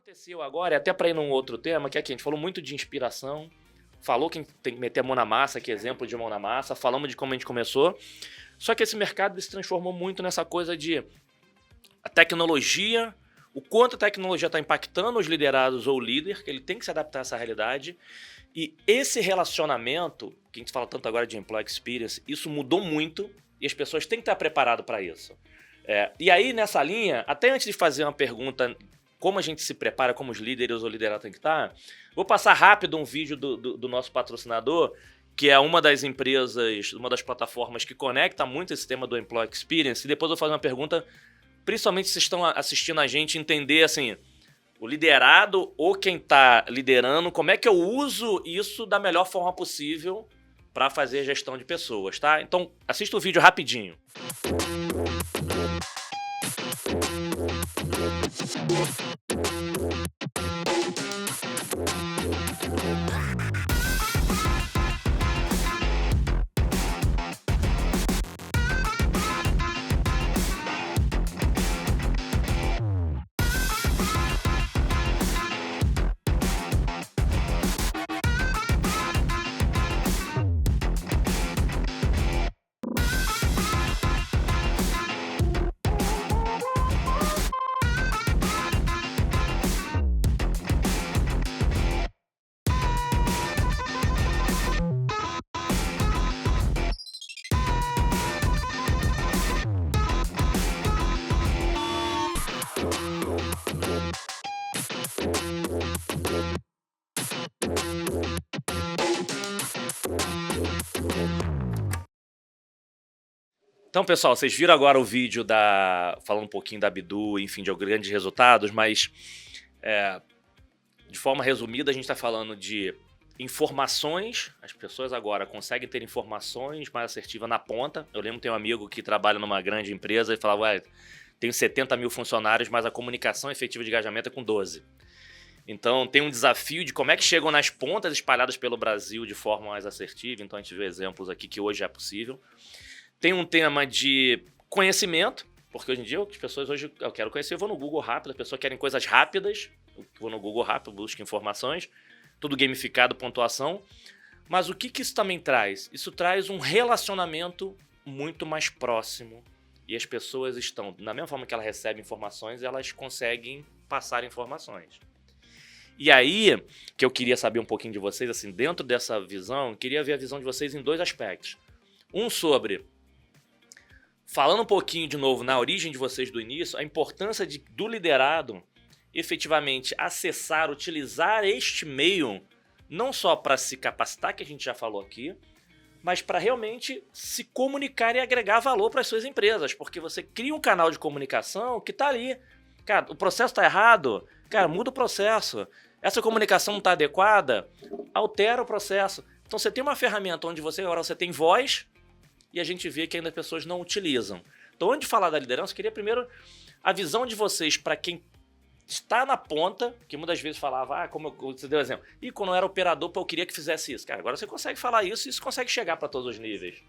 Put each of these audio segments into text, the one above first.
aconteceu agora, até para ir num outro tema, que aqui a gente falou muito de inspiração, falou que tem que meter a mão na massa, que exemplo de mão na massa, falamos de como a gente começou, só que esse mercado se transformou muito nessa coisa de a tecnologia, o quanto a tecnologia está impactando os liderados ou o líder, que ele tem que se adaptar a essa realidade, e esse relacionamento, que a gente fala tanto agora de employee experience, isso mudou muito e as pessoas têm que estar preparadas para isso. E aí, nessa linha, até antes de fazer uma pergunta, como a gente se prepara, como os líderes ou liderados tem que estar, vou passar rápido um vídeo do nosso patrocinador, que é uma das empresas, uma das plataformas que conecta muito esse tema do Employee Experience, e depois eu vou fazer uma pergunta, principalmente se vocês estão assistindo a gente, entender assim, o liderado ou quem está liderando, como é que eu uso isso da melhor forma possível para fazer a gestão de pessoas, tá? Então, assista o vídeo rapidinho. Então, pessoal, vocês viram agora o vídeo falando um pouquinho da Bidu, enfim, de grandes resultados, mas de forma resumida a gente está falando de informações. As pessoas agora conseguem ter informações mais assertivas na ponta. Eu lembro que tem um amigo que trabalha numa grande empresa e falava, ué, tenho 70 mil funcionários, mas a comunicação efetiva de engajamento é com 12. Então tem um desafio de como é que chegam nas pontas espalhadas pelo Brasil de forma mais assertiva. Então a gente vê exemplos aqui que hoje é possível. Tem um tema de conhecimento, porque hoje em dia as pessoas hoje, eu quero conhecer, eu vou no Google rápido, as pessoas querem coisas rápidas, eu vou no Google rápido, busco informações, tudo gamificado, pontuação. Mas o que isso também traz? Isso traz um relacionamento muito mais próximo e as pessoas estão, da mesma forma que elas recebem informações, elas conseguem passar informações. E aí, que eu queria saber um pouquinho de vocês, assim, dentro dessa visão, eu queria ver a visão de vocês em dois aspectos. Um sobre... Falando um pouquinho de novo na origem de vocês do início, a importância do liderado efetivamente acessar, utilizar este meio, não só para se capacitar, que a gente já falou aqui, mas para realmente se comunicar e agregar valor para as suas empresas, porque você cria um canal de comunicação que está ali. Cara, o processo está errado, cara, muda o processo. Essa comunicação não está adequada, altera o processo. Então você tem uma ferramenta onde agora você tem voz, e a gente vê que ainda as pessoas não utilizam. Então, antes de falar da liderança, eu queria primeiro a visão de vocês para quem está na ponta, que muitas vezes falava, como você deu exemplo, e quando eu era operador, eu queria que fizesse isso. Cara, agora você consegue falar isso e isso consegue chegar para todos os níveis.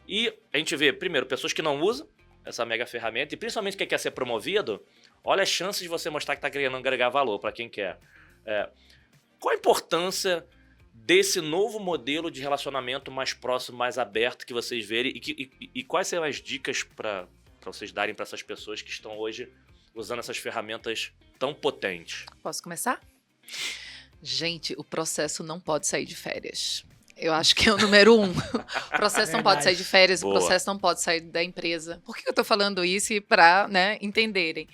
E a gente vê, primeiro, pessoas que não usam essa mega ferramenta, e principalmente quem quer ser promovido, olha a chance de você mostrar que está querendo agregar valor para quem quer. Qual a importância desse novo modelo de relacionamento mais próximo, mais aberto que vocês verem e quais são as dicas para vocês darem para essas pessoas que estão hoje usando essas ferramentas tão potentes? Posso começar? Gente, o processo não pode sair de férias. Eu acho que é o número 1. O processo não pode sair de férias, Boa. O processo não pode sair da empresa. Por que eu tô falando isso? Para entenderem.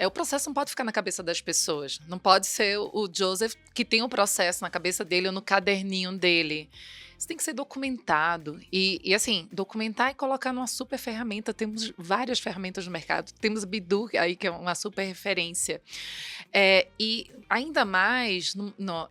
O processo não pode ficar na cabeça das pessoas. Não pode ser o Joseph que tem o processo na cabeça dele ou no caderninho dele. Isso tem que ser documentado. E assim, documentar e colocar numa super ferramenta. Temos várias ferramentas no mercado. Temos Bidu aí, que é uma super referência. E ainda mais,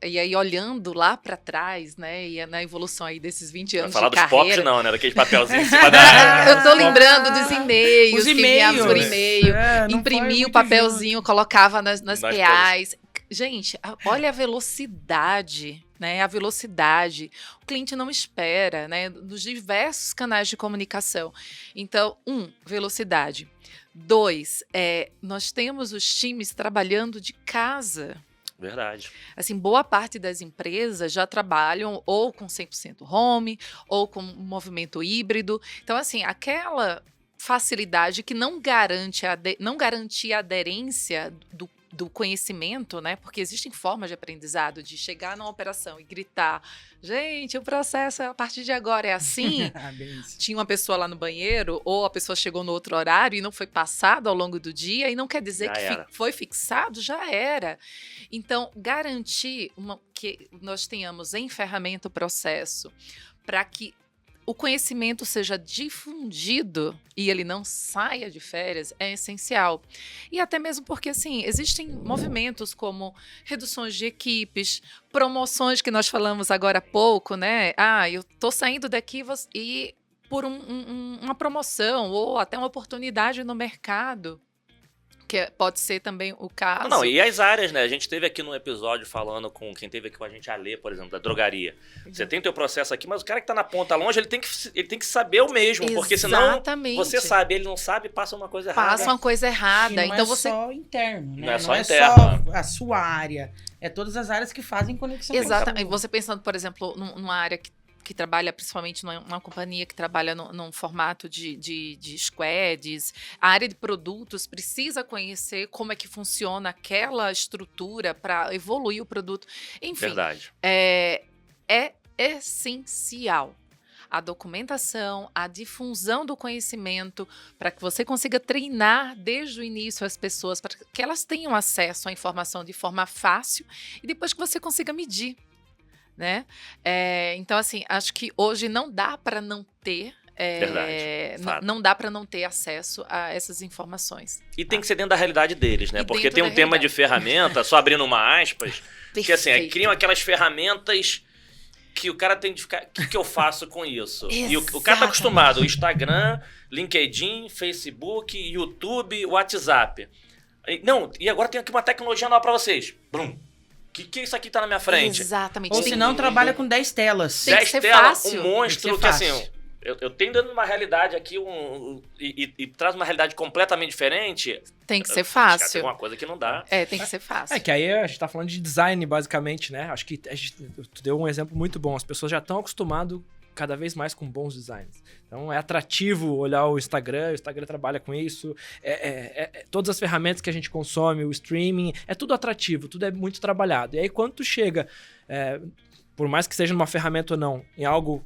e aí olhando lá para trás, né? E na evolução aí desses 20 anos de carreira. Não falar dos POPs não, né? Daqueles papelzinhos em cima da... Eu tô lembrando dos e-mails. Os que enviavam por e-mails. e-mail. Imprimia o papelzinho, colocava nas PAs. Gente, olha a velocidade, né? A velocidade. O cliente não espera, né? Dos diversos canais de comunicação. Então, velocidade. 2, nós temos os times trabalhando de casa. Verdade. Assim, boa parte das empresas já trabalham ou com 100% home, ou com um movimento híbrido. Então, assim, aquela facilidade que não garantia a aderência do conhecimento, né? Porque existem formas de aprendizado, de chegar numa operação e gritar, gente, o processo a partir de agora é assim. Tinha uma pessoa lá no banheiro, ou a pessoa chegou no outro horário e não foi passado ao longo do dia, e não quer dizer que foi fixado, já era. Então, garantir que nós tenhamos em ferramenta o processo para que o conhecimento seja difundido e ele não saia de férias é essencial. E até mesmo porque, assim, existem movimentos como reduções de equipes, promoções que nós falamos agora há pouco, né? Eu tô saindo daqui e por uma promoção ou até uma oportunidade no mercado. Que pode ser também o caso. Não, e as áreas, né? A gente teve aqui no episódio falando com quem teve aqui com a gente, a Lê, por exemplo, da drogaria. Você tem o teu processo aqui, mas o cara que tá na ponta longe, ele tem que saber o mesmo. Porque senão você sabe, ele não sabe, passa uma coisa errada. Passa uma coisa errada. E não então é só interno, né? Não é só só a sua área. É todas as áreas que fazem conexão. Exatamente. Você pensando, por exemplo, numa área que trabalha principalmente numa companhia que trabalha num formato de squads, a área de produtos precisa conhecer como é que funciona aquela estrutura para evoluir o produto. Enfim, verdade. É essencial a documentação, a difusão do conhecimento, para que você consiga treinar desde o início as pessoas, para que elas tenham acesso à informação de forma fácil e depois que você consiga medir. Né? Então, assim, acho que hoje não dá para não ter. Não dá para não ter acesso a essas informações. E tem que ser dentro da realidade deles, né? Porque tem um tema de ferramenta, só abrindo uma aspas, que assim, criam aquelas ferramentas que o cara tem de ficar. O que eu faço com isso? E o cara tá acostumado: Instagram, LinkedIn, Facebook, YouTube, WhatsApp. E agora tem aqui uma tecnologia nova para vocês. Brum. O que isso aqui tá na minha frente? Exatamente. Ou se não, trabalha com 10 telas. 10 telas, um monstro que assim, eu tenho dentro de uma realidade aqui e traz uma realidade completamente diferente. Tem que ser fácil. Tem uma coisa que não dá. Tem que ser fácil. Que aí a gente tá falando de design, basicamente, né? Acho que tu deu um exemplo muito bom. As pessoas já estão acostumadas cada vez mais com bons designs. Então é atrativo olhar o Instagram trabalha com isso, todas as ferramentas que a gente consome, o streaming, é tudo atrativo, tudo é muito trabalhado. E aí quando tu chega, por mais que seja numa ferramenta ou não, em algo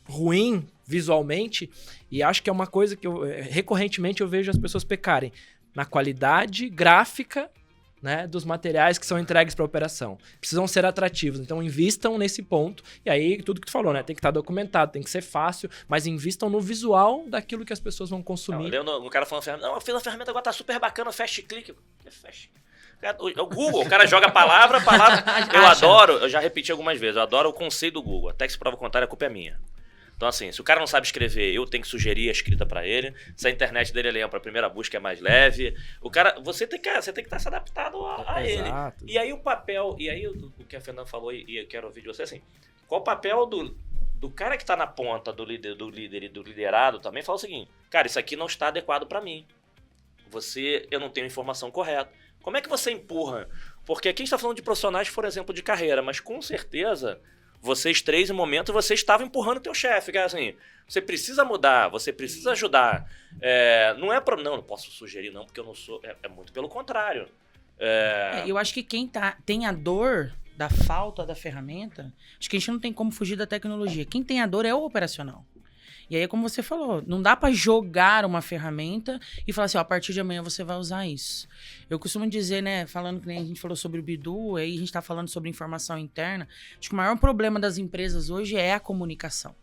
ruim visualmente, e acho que é uma coisa que recorrentemente eu vejo as pessoas pecarem, na qualidade gráfica, né, dos materiais que são entregues para a operação. Precisam ser atrativos, então invistam nesse ponto. E aí, tudo que tu falou, né, tem que estar documentado, tem que ser fácil, mas invistam no visual daquilo que as pessoas vão consumir. O cara falando ferramenta, eu fiz a ferramenta agora, tá super bacana, fast click. O Google, o cara joga a palavra, eu adoro, eu já repeti algumas vezes, eu adoro o conceito do Google, até que se prova o contrário, a culpa é minha. Então, assim, se o cara não sabe escrever, eu tenho que sugerir a escrita pra ele. Se a internet dele é lenta, a primeira busca é mais leve. Você tem que estar se adaptado a ele. E aí o papel, o que a Fernanda falou, e eu quero ouvir de você, assim, qual o papel do cara que tá na ponta, do líder e do liderado também, fala o seguinte: cara, isso aqui não está adequado pra mim. Eu não tenho informação correta. Como é que você empurra? Porque aqui a gente tá falando de profissionais que foram exemplo de carreira, mas com certeza vocês três, em momento, vocês estavam empurrando o teu chefe. Assim, você precisa mudar, você precisa ajudar. Não é não posso sugerir não, porque eu não sou... É muito pelo contrário. Eu acho que quem tem a dor da falta da ferramenta, acho que a gente não tem como fugir da tecnologia. Quem tem a dor é o operacional. E aí, como você falou, não dá pra jogar uma ferramenta e falar assim, a partir de amanhã você vai usar isso. Eu costumo dizer, né, falando que a gente falou sobre o Bidu, aí a gente tá falando sobre informação interna, acho que o maior problema das empresas hoje é a comunicação.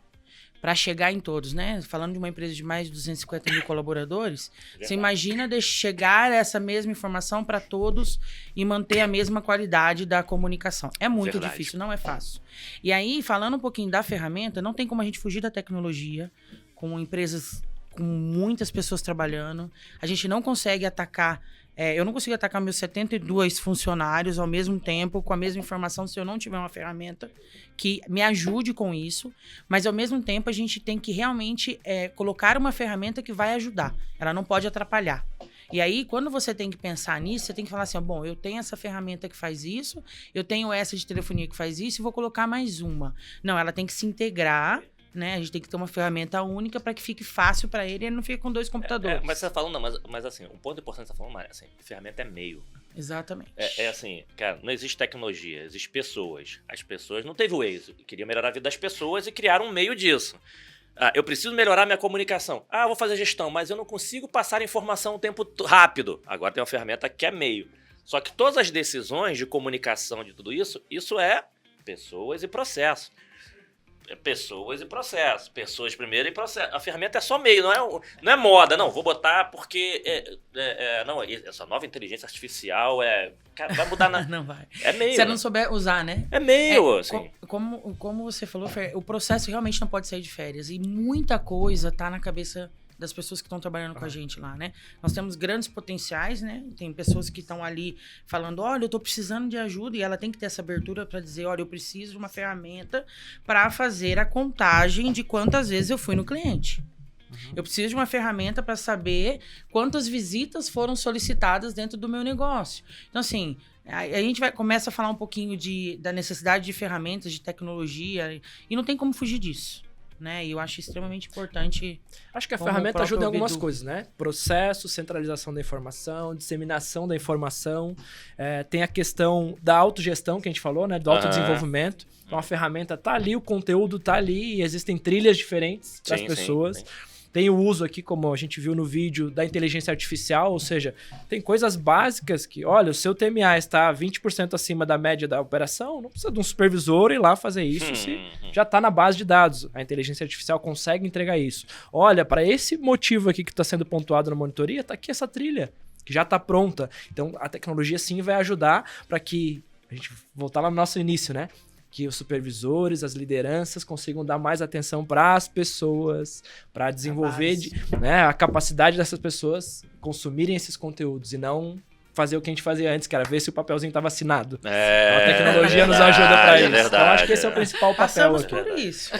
Para chegar em todos, né? Falando de uma empresa de mais de 250 mil colaboradores, você imagina chegar essa mesma informação para todos e manter a mesma qualidade da comunicação. É muito difícil, não é fácil. E aí, falando um pouquinho da ferramenta, não tem como a gente fugir da tecnologia, com empresas com muitas pessoas trabalhando. A gente não consegue atacar Eu não consigo atacar meus 72 funcionários ao mesmo tempo, com a mesma informação, se eu não tiver uma ferramenta que me ajude com isso. Mas, ao mesmo tempo, a gente tem que realmente colocar uma ferramenta que vai ajudar. Ela não pode atrapalhar. E aí, quando você tem que pensar nisso, você tem que falar assim, bom, eu tenho essa ferramenta que faz isso, eu tenho essa de telefonia que faz isso e vou colocar mais uma. Não, ela tem que se integrar, né? A gente tem que ter uma ferramenta única para que fique fácil para ele e ele não fique com 2 computadores. Mas você tá falando, mas assim, um ponto importante que você tá falando, mas assim, ferramenta é meio. Exatamente. Assim, cara, não existe tecnologia, existem pessoas. As pessoas não teve o Waze, queria melhorar a vida das pessoas e criaram um meio disso. Eu preciso melhorar minha comunicação. Vou fazer gestão, mas eu não consigo passar informação um tempo rápido. Agora tem uma ferramenta que é meio. Só que todas as decisões de comunicação de tudo isso, isso é pessoas e processo. Pessoas e processo. Pessoas primeiro e processo. A ferramenta é só meio, não é moda. Não, vou botar porque... não, essa nova inteligência artificial cara, vai mudar na... Não vai. É meio. Se você não souber usar, né? É meio, assim. Como você falou, o processo realmente não pode sair de férias. E muita coisa tá na cabeça das pessoas que estão trabalhando com a gente lá, né? Nós temos grandes potenciais, né? Tem pessoas que estão ali falando, olha, eu tô precisando de ajuda, e ela tem que ter essa abertura para dizer, olha, eu preciso de uma ferramenta para fazer a contagem de quantas vezes eu fui no cliente. Eu preciso de uma ferramenta para saber quantas visitas foram solicitadas dentro do meu negócio. Então, assim, a gente começa a falar um pouquinho da necessidade de ferramentas, de tecnologia, e não tem como fugir disso. Né? E eu acho extremamente importante. Acho que a ferramenta ajuda em algumas coisas, né? Processo, centralização da informação, disseminação da informação. Tem a questão da autogestão que a gente falou, né? Do autodesenvolvimento. Então a ferramenta tá ali, o conteúdo tá ali, e existem trilhas diferentes para as pessoas. Sim. Tem o uso aqui, como a gente viu no vídeo, da inteligência artificial, ou seja, tem coisas básicas que, olha, o seu TMA está 20% acima da média da operação, não precisa de um supervisor ir lá fazer isso, se já está na base de dados. A inteligência artificial consegue entregar isso. Olha, para esse motivo aqui que está sendo pontuado na monitoria, está aqui essa trilha, que já está pronta. Então, a tecnologia sim vai ajudar para que, a gente voltar lá no nosso início, né? Que os supervisores, as lideranças consigam dar mais atenção para as pessoas, para desenvolver a capacidade dessas pessoas consumirem esses conteúdos e não fazer o que a gente fazia antes, que era ver se o papelzinho estava assinado. A tecnologia nos ajuda para isso. Então, acho que esse é o principal papel aqui. Passamos por isso.